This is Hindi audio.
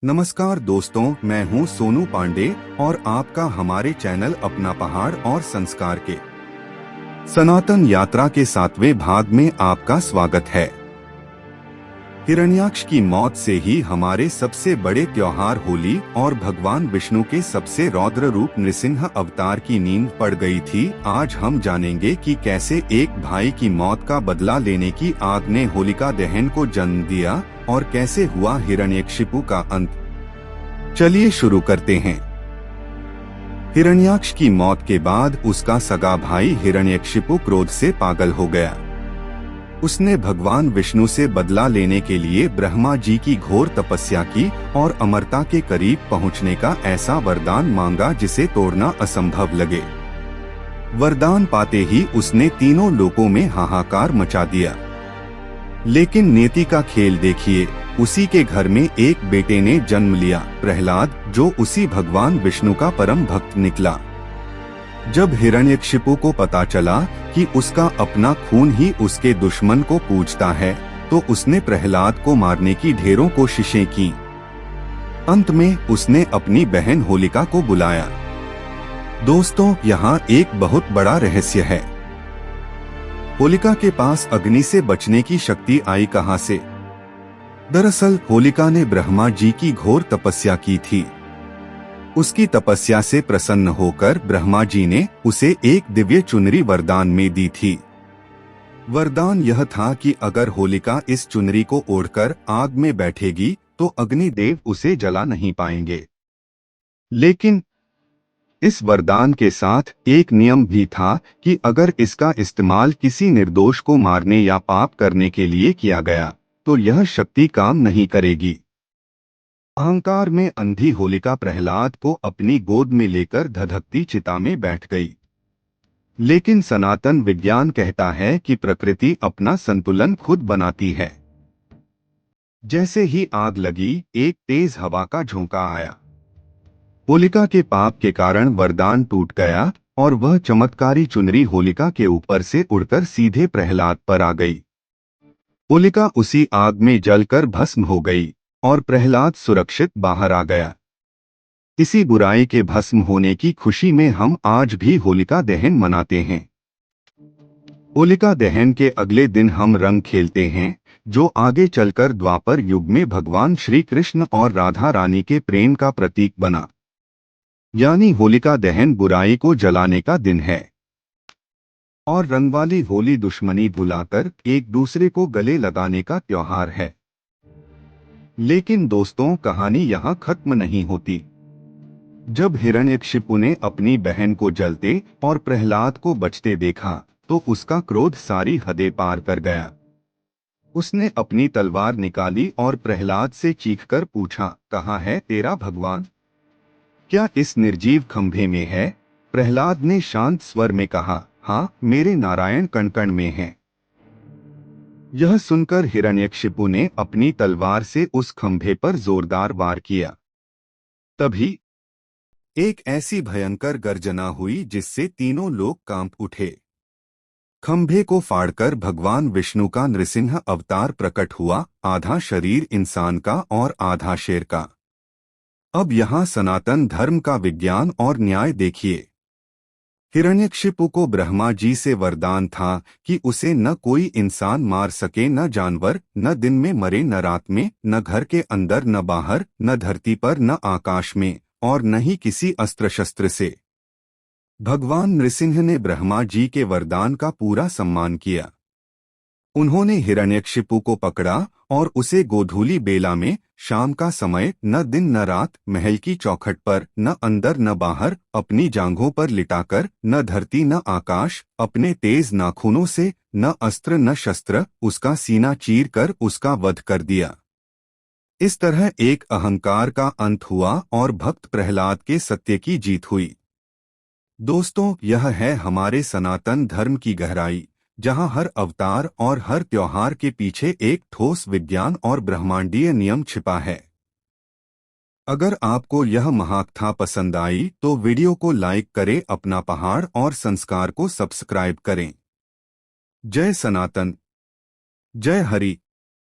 नमस्कार दोस्तों, मैं हूं सोनू पांडे और आपका हमारे चैनल अपना पहाड़ और संस्कार के सनातन यात्रा के 7वें भाग में आपका स्वागत है। हिरण्याक्ष की मौत से ही हमारे सबसे बड़े त्योहार होली और भगवान विष्णु के सबसे रौद्र रूप नृसिंह अवतार की नींद पड़ गई थी। आज हम जानेंगे कि कैसे एक भाई की मौत का बदला लेने की आग ने होलिका दहन को जन्म दिया और कैसे हुआ हिरण्यकशिपु का अंत। चलिए शुरू करते हैं। हिरण्याक्ष की मौत के बाद उसका सगा भाई हिरण्यकशिपु क्रोध से पागल हो गया। उसने भगवान विष्णु से बदला लेने के लिए ब्रह्मा जी की घोर तपस्या की और अमरता के करीब पहुंचने का ऐसा वरदान मांगा जिसे तोड़ना असंभव लगे। वरदान पाते ही उसने तीनों लोकों में हाहाकार मचा दिया। लेकिन नियति का खेल देखिए, उसी के घर में एक बेटे ने जन्म लिया, प्रहलाद, जो उसी भगवान विष्णु का परम भक्त निकला। जब हिरण्यकशिपु को पता चला कि उसका अपना खून ही उसके दुश्मन को पूजता है, तो उसने प्रहलाद को मारने की ढेरों कोशिशें की। अंत में उसने अपनी बहन होलिका को बुलाया। दोस्तों, यहाँ एक बहुत बड़ा रहस्य है। होलिका के पास अग्नि से बचने की शक्ति आई कहां से? दरअसल होलिका ने ब्रह्मा जी की घोर तपस्या की थी। उसकी तपस्या से प्रसन्न होकर ब्रह्मा जी ने उसे एक दिव्य चुनरी वरदान में दी थी। वरदान यह था कि अगर होलिका इस चुनरी को ओढ़कर आग में बैठेगी तो अग्निदेव उसे जला नहीं पाएंगे। लेकिन इस वरदान के साथ एक नियम भी था कि अगर इसका इस्तेमाल किसी निर्दोष को मारने या पाप करने के लिए किया गया तो यह शक्ति काम नहीं करेगी। अहंकार में अंधी होलिका प्रहलाद को अपनी गोद में लेकर धधकती चिता में बैठ गई। लेकिन सनातन विज्ञान कहता है कि प्रकृति अपना संतुलन खुद बनाती है। जैसे ही आग लगी, एक तेज हवा का झोंका आया। होलिका के पाप के कारण वरदान टूट गया और वह चमत्कारी चुनरी होलिका के ऊपर से उड़कर सीधे प्रहलाद पर आ गई। होलिका उसी आग में जलकर भस्म हो गई और प्रहलाद सुरक्षित बाहर आ गया। इसी बुराई के भस्म होने की खुशी में हम आज भी होलिका दहन मनाते हैं। होलिका दहन के अगले दिन हम रंग खेलते हैं, जो आगे चलकर द्वापर युग में भगवान श्री कृष्ण और राधा रानी के प्रेम का प्रतीक बना। यानी होलिका दहन बुराई को जलाने का दिन है और रंग वाली होली दुश्मनी भुलाकर एक दूसरे को गले लगाने का त्योहार है। लेकिन दोस्तों, कहानी यहाँ खत्म नहीं होती। जब हिरण्यकशिपु ने अपनी बहन को जलते और प्रहलाद को बचते देखा तो उसका क्रोध सारी हदें पार कर गया। उसने अपनी तलवार निकाली और प्रहलाद से चीखकर पूछा, कहाँ है तेरा भगवान? क्या इस निर्जीव खंभे में है? प्रहलाद ने शांत स्वर में कहा, हाँ, मेरे नारायण कण-कण में है। यह सुनकर हिरण्यकशिपु ने अपनी तलवार से उस खंभे पर जोरदार वार किया। तभी एक ऐसी भयंकर गर्जना हुई जिससे तीनों लोग कांप उठे। खंभे को फाड़कर भगवान विष्णु का नृसिंह अवतार प्रकट हुआ, आधा शरीर इंसान का और आधा शेर का। अब यहाँ सनातन धर्म का विज्ञान और न्याय देखिए। हिरण्यकशिपु को ब्रह्मा जी से वरदान था कि उसे न कोई इंसान मार सके, न जानवर, न दिन में मरे न रात में, न घर के अंदर न बाहर, न धरती पर न आकाश में, और न ही किसी अस्त्र शस्त्र से। भगवान नृसिंह ने ब्रह्मा जी के वरदान का पूरा सम्मान किया। उन्होंने हिरण्यकशिपु को पकड़ा और उसे गोधूली बेला में, शाम का समय, न दिन न रात, महल की चौखट पर, न अंदर न बाहर, अपनी जांघों पर लिटाकर, न धरती न आकाश, अपने तेज नाखूनों से, न अस्त्र न शस्त्र, उसका सीना चीर कर उसका वध कर दिया। इस तरह एक अहंकार का अंत हुआ और भक्त प्रहलाद के सत्य की जीत हुई। दोस्तों, यह है हमारे सनातन धर्म की गहराई, जहां हर अवतार और हर त्योहार के पीछे एक ठोस विज्ञान और ब्रह्मांडीय नियम छिपा है। अगर आपको यह महाकथा पसंद आई तो वीडियो को लाइक करें, अपना पहाड़ और संस्कार को सब्सक्राइब करें। जय सनातन, जय हरि।